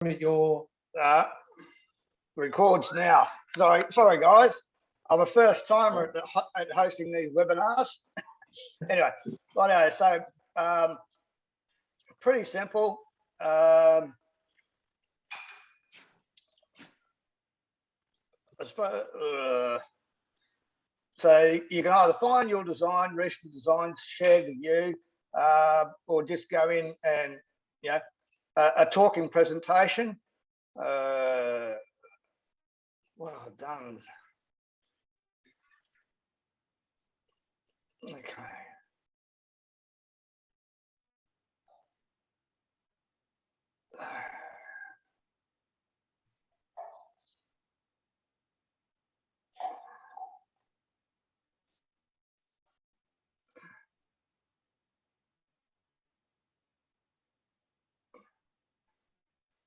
your records now. Sorry, guys. I'm a first timer at hosting these webinars. Anyway, so pretty simple. I suppose, so you can either find your design, recent designs shared with you, or just go in and a talking presentation. What have I done? Okay.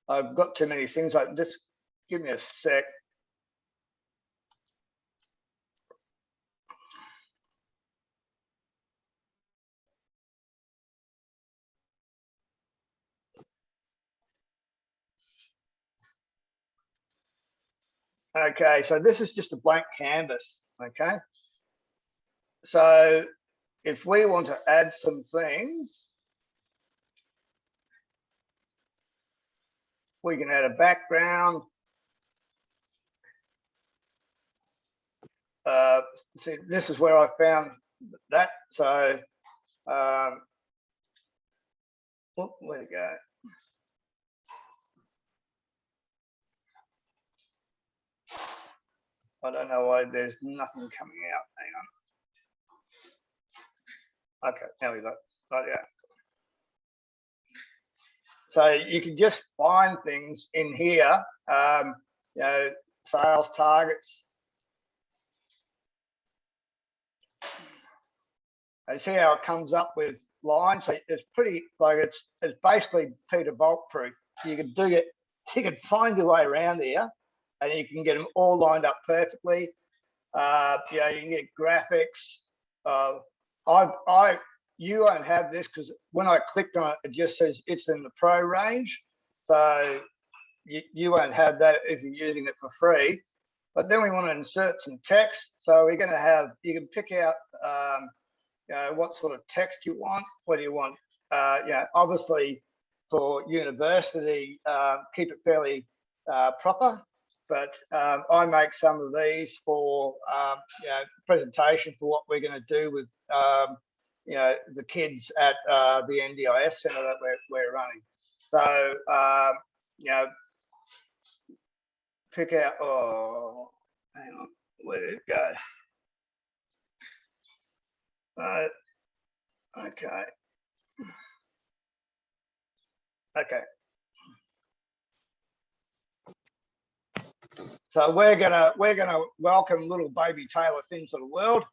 I've got too many things. Just give me a sec. Okay, so this is just a blank canvas. Okay, so if we want to add some things, we can add a background. See, this is where I found that. So, where'd it go? I don't know why there's nothing coming out. Hang on. Okay, now we got right, yeah. So you can just find things in here, sales targets. And see how it comes up with lines. So it's pretty like it's basically Peter Bolt proof. You can find your way around here, and you can get them all lined up perfectly. You can get graphics. You won't have this because when I clicked on it, it just says it's in the pro range. So you won't have that if you're using it for free. But then we want to insert some text. So we're going to have, you can pick out what sort of text you want. What do you want? Obviously for university, keep it fairly proper. But I make some of these for presentation for what we're going to do with the kids at the NDIS centre that we're running. So pick out. Oh, hang on, where did it go? Okay. Okay. So we're gonna welcome little baby Taylor into the world.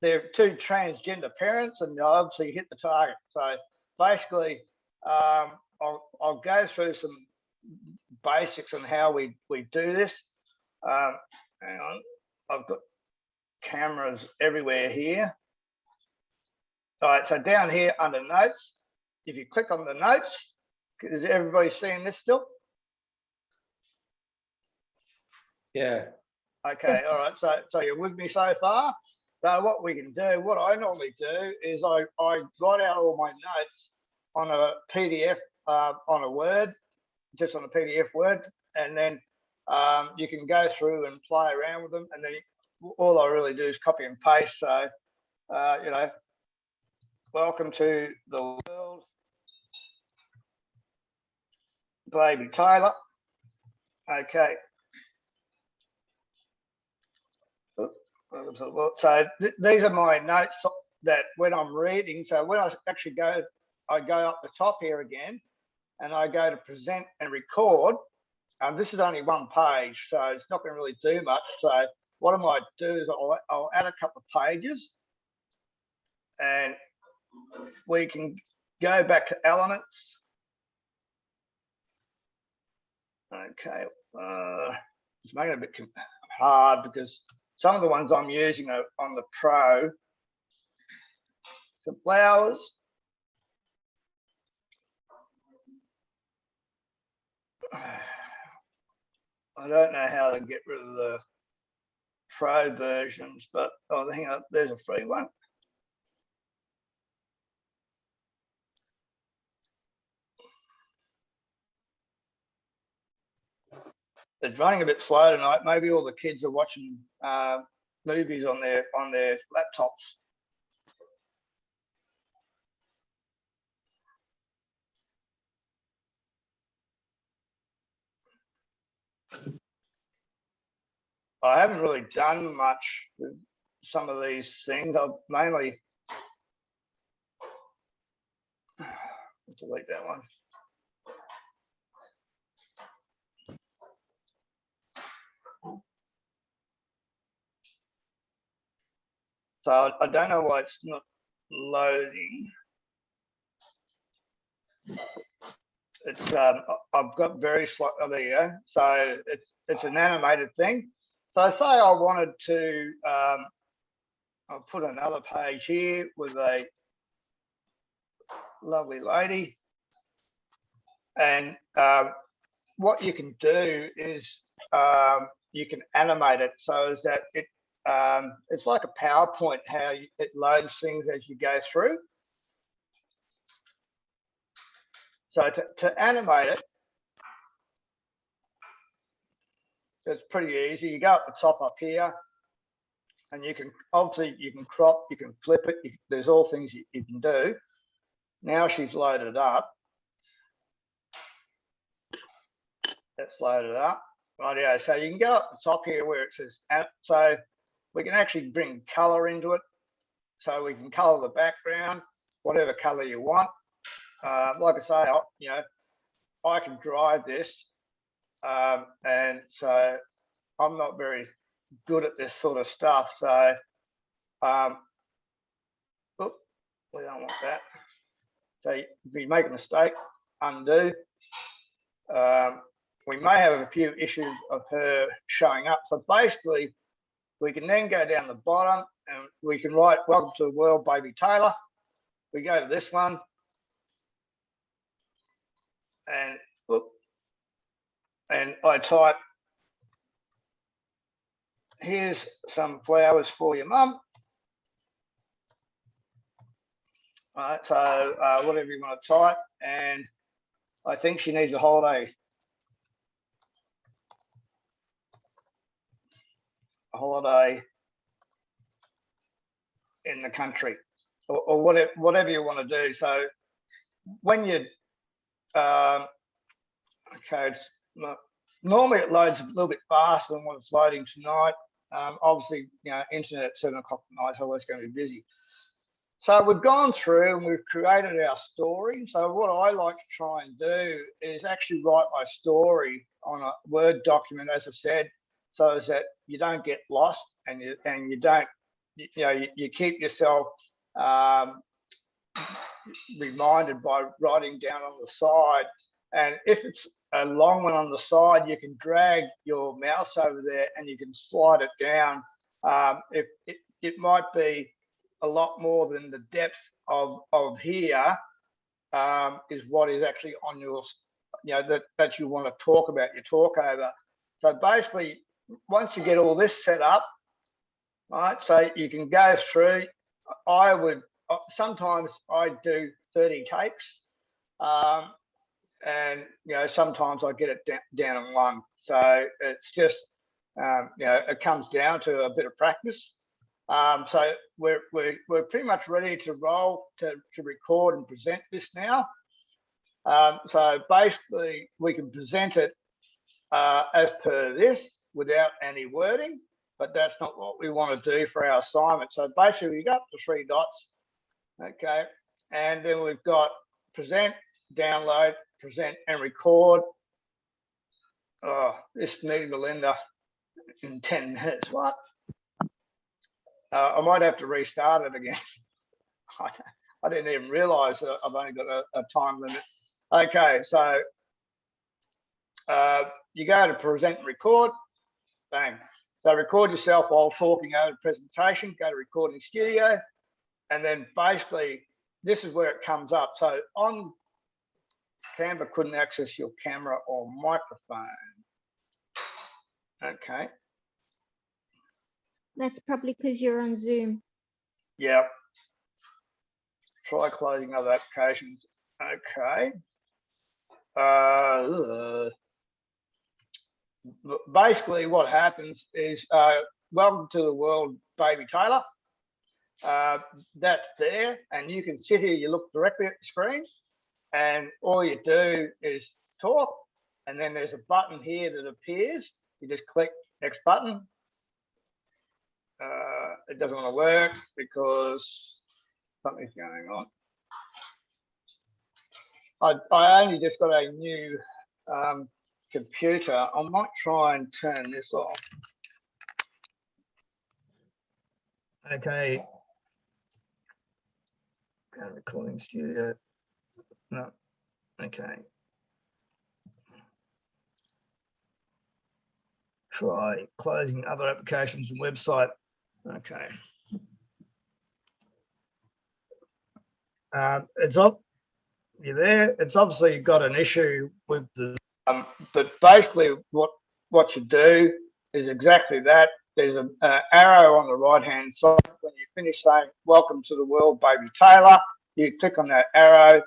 They're two transgender parents, and obviously hit the target. So basically, I'll go through some basics on how we do this. Hang on, I've got cameras everywhere here. All right, so down here under notes, if you click on the notes, is everybody seeing this still? Yeah. Okay, yes. All right, so you're with me so far? So what we can do, what I normally do is I write out all my notes on a PDF, on a Word, just on a PDF Word, and then you can go through and play around with them, and then all I really do is copy and paste. So, welcome to the world, baby Taylor. Okay. So these are my notes that when I'm reading. So when I actually go, I go up the top here again, and I go to present and record. This is only one page, so it's not going to really do much. So what I might do is I'll add a couple of pages, and we can go back to elements. Okay, it's making it a bit hard because some of the ones I'm using are on the Pro. Some flowers. I don't know how to get rid of the pro versions, but oh, hang on, there's a free one. It's running a bit slow tonight. Maybe all the kids are watching movies on their laptops. I haven't really done much with some of these things. I've mainly delete that one. So I don't know why it's not loading. It's I've got very slight. Oh, there you go. So it's an animated thing. So say I wanted to, I'll put another page here with a lovely lady, and what you can do is you can animate it so is that it's like a PowerPoint, how it loads things as you go through. So to animate it, it's pretty easy. You go up the top up here, and you can obviously you can crop, you can flip it. There's all things you can do. Now she's loaded up. That's loaded up. Rightio. So you can go up the top here where it says, so we can actually bring color into it. So we can color the background, whatever color you want. Like I say, you know, I can drive this, and so I'm not very good at this sort of stuff. So, oops, we don't want that. So if you make a mistake, undo. We may have a few issues of her showing up. So basically, we can then go down the bottom and we can write, welcome to the world, baby Taylor. We go to this one. And, and I type, here's some flowers for your mum. All right, so whatever you want to type. And I think she needs a holiday. A holiday in the country, or whatever you want to do. So when you okay, normally it loads a little bit faster than what it's loading tonight. Obviously, you know, internet at 7 o'clock at night is always going to be busy. So we've gone through and we've created our story. So what I like to try and do is actually write my story on a Word document, as I said, so that you don't get lost and you don't, you know, you keep yourself reminded by writing down on the side. And if it's a long one on the side, you can drag your mouse over there and you can slide it down. It might be a lot more than the depth of here is what is actually on your, you know, that you want to talk about, your talk over. So basically, once you get all this set up, right, so you can go through. I would, sometimes I do 30 takes, and you know, sometimes I get it down in one. So it's just, you know, it comes down to a bit of practice. So we're pretty much ready to roll to record and present this now. So basically, we can present it as per this without any wording, but that's not what we want to do for our assignment. So basically, we got the 3 dots, okay, and then we've got present, download, present, and record. Oh, this meeting will end up in 10 minutes. What? I might have to restart it again. I didn't even realize that I've only got a time limit. Okay, so you go to present and record, bang. So record yourself while talking over the presentation, go to recording studio, and then basically this is where it comes up. So on Canva couldn't access your camera or microphone. Okay. That's probably because you're on Zoom. Yeah. Try closing other applications. Okay. Basically what happens is, welcome to the world, baby Taylor. That's there, and you can sit here, you look directly at the screen, and all you do is talk, and then there's a button here that appears. You just click next button. It doesn't want to work because something's going on. I only just got a new computer. I might try and turn this off. Okay. Recording studio. No. Okay. Try closing other applications and website. Okay. It's up. You're there. It's obviously got an issue with the. But basically, what you do is exactly that. There's an arrow on the right-hand side. When you finish saying "Welcome to the world, baby Taylor," you click on that arrow,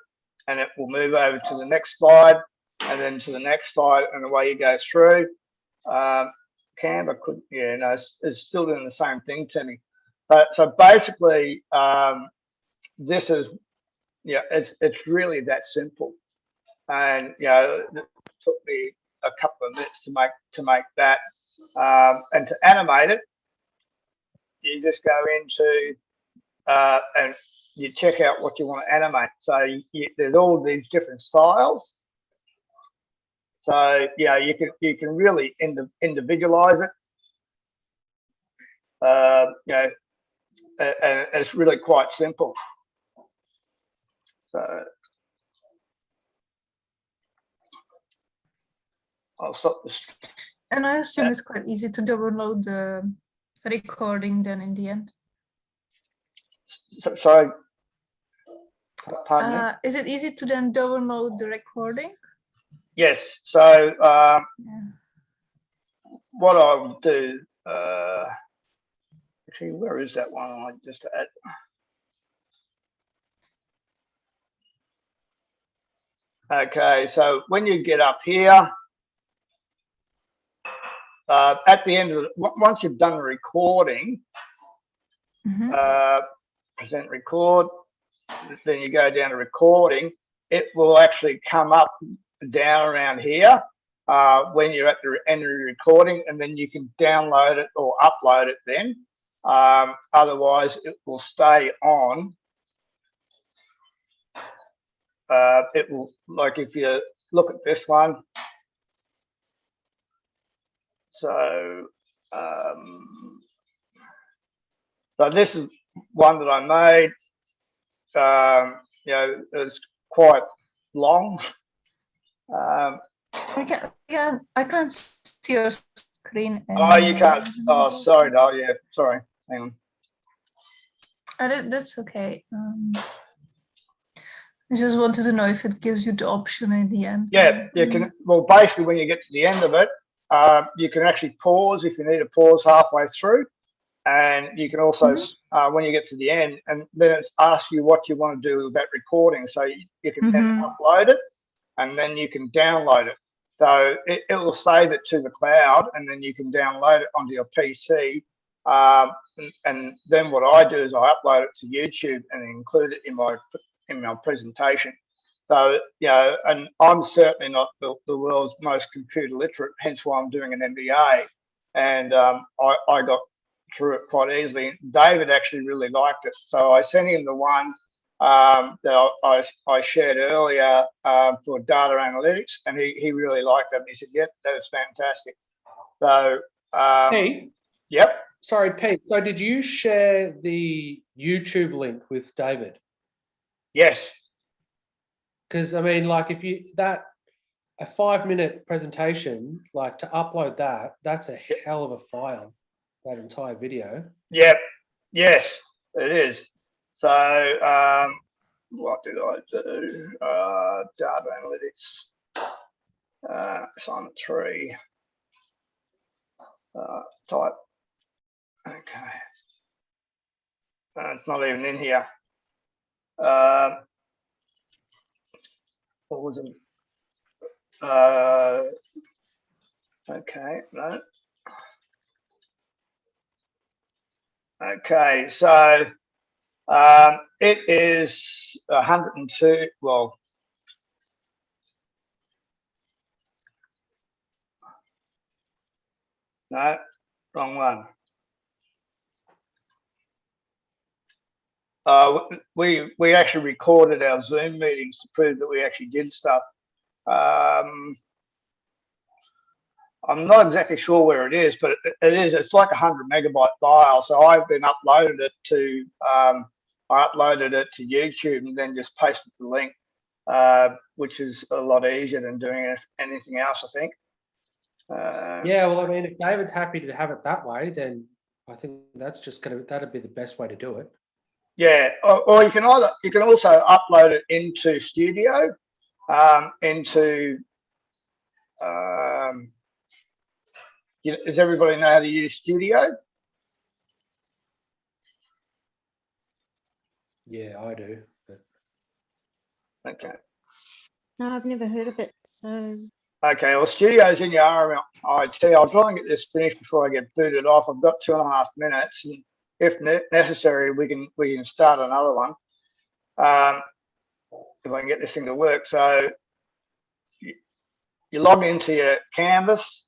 and it will move over to the next slide, and then to the next slide, and away you go through. Canva could, yeah, no, it's still doing the same thing to me. So basically, this is, yeah, it's really that simple, and it took me a couple of minutes to make that, and to animate it, you just go into and you check out what you want to animate. So there's all these different styles. So you can really individualize it. And it's really quite simple. So I'll stop this. And I assume it's quite easy to download the recording then in the end. Sorry. Pardon me? Is it easy to then download the recording? Yes. So Yeah. what I will do, actually, where is that one? I just add. Okay, so when you get up here, at the end of once you've done the recording, present record, then you go down to recording, it will actually come up down around here when you're at the end of the recording, and then you can download it or upload it then. Otherwise, it will stay on. It will, like if you look at this one, so so this is one that I made. It's quite long. I can't see your screen. Oh, you can't. Oh, sorry. Oh, yeah. Sorry. Hang on. That's okay. I just wanted to know if it gives you the option in the end. Yeah, you can. Well, basically, when you get to the end of it, you can actually pause if you need to pause halfway through, and you can also when you get to the end, and then it asks you what you want to do with that recording. So you can then upload it, and then you can download it. So it will save it to the cloud, and then you can download it onto your PC. And then what I do is I upload it to YouTube and include it in my presentation. So and I'm certainly not the world's most computer literate, hence why I'm doing an MBA. And I got through it quite easily. David actually really liked it, so I sent him the one that I shared earlier for data analytics, and he really liked it. And he said, "Yep, that is fantastic." So Pete? Yep. Sorry, Pete. So did you share the YouTube link with David? Yes. Because I mean, like, if you a 5-minute presentation, like to upload that's a hell of a file. That entire video. Yep. Yes, it is. So what did I do? Data analytics. Assignment 3. Type. Okay. It's not even in here. What was it? Okay, no. Okay, so it is 102. Well, no, wrong one. We actually recorded our Zoom meetings to prove that we actually did stuff. I'm not exactly sure where it is, but it's like 100 megabyte file. So I've been uploaded it to I uploaded it to YouTube and then just pasted the link, which is a lot easier than doing anything else, I think. Yeah, well, I mean, if David's happy to have it that way, then I think that'd be the best way to do it. Yeah, or you can also upload it into Studio, does everybody know how to use Studio? Yeah, I do. But... Okay. No, I've never heard of it. So Okay, well, Studio's in your RMIT. I'll try and get this finished before I get booted off. I've got 2.5 minutes, and if necessary, we can start another one if I can get this thing to work. So you log into your Canvas.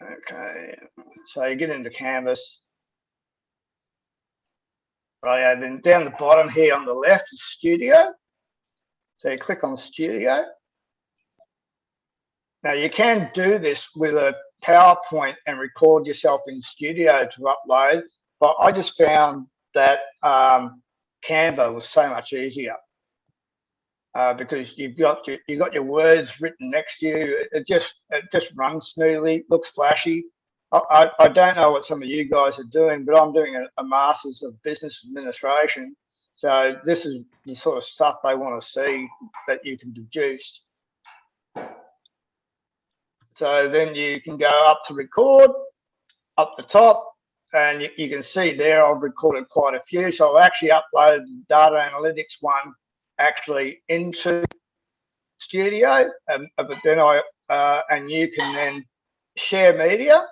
Okay, so you get into Canvas. Right, then down the bottom here on the left is Studio. So you click on Studio. Now you can do this with a PowerPoint and record yourself in Studio to upload, but I just found that Canva was so much easier because you've got your words written next to you. It just runs smoothly, looks flashy. I don't know what some of you guys are doing, but I'm doing a Masters of Business Administration. So this is the sort of stuff they want to see that you can produce. So then you can go up to record, up the top, and you can see there I've recorded quite a few. So I've actually uploaded the data analytics one actually into Studio, but then and you can then share media.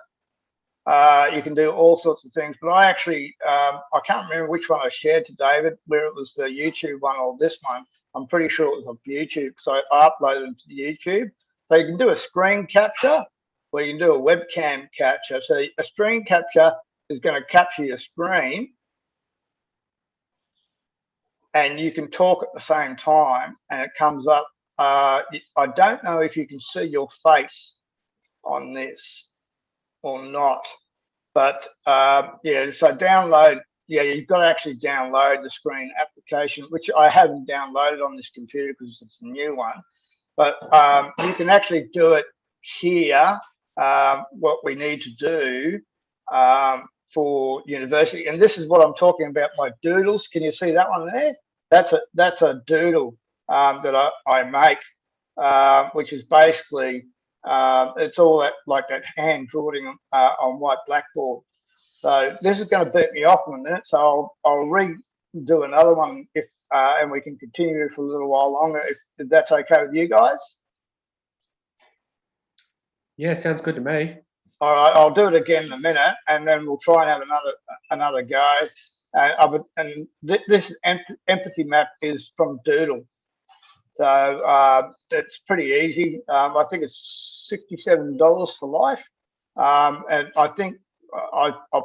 You can do all sorts of things, but I actually, I can't remember which one I shared to David, where it was the YouTube one or this one. I'm pretty sure it was on YouTube, so I uploaded it to YouTube. So you can do a screen capture, or you can do a webcam capture. So a screen capture is going to capture your screen, and you can talk at the same time, and it comes up. I don't know if you can see your face on this or not, but yeah, so download, yeah, you've got to actually download the screen application, which I haven't downloaded on this computer because it's a new one, but you can actually do it here. What we need to do for university, and this is what I'm talking about, my doodles. Can you see that one there? That's a doodle that I make, which is basically it's all that like that hand drawing on white blackboard. So this is going to beat me off in a minute, so I'll redo another one if and we can continue for a little while longer if that's okay with you guys. Yeah, sounds good to me. All right, I'll do it again in a minute, and then we'll try and have another go. And this empathy map is from Doodle. So it's pretty easy. I think it's $67 for life. And I think I'll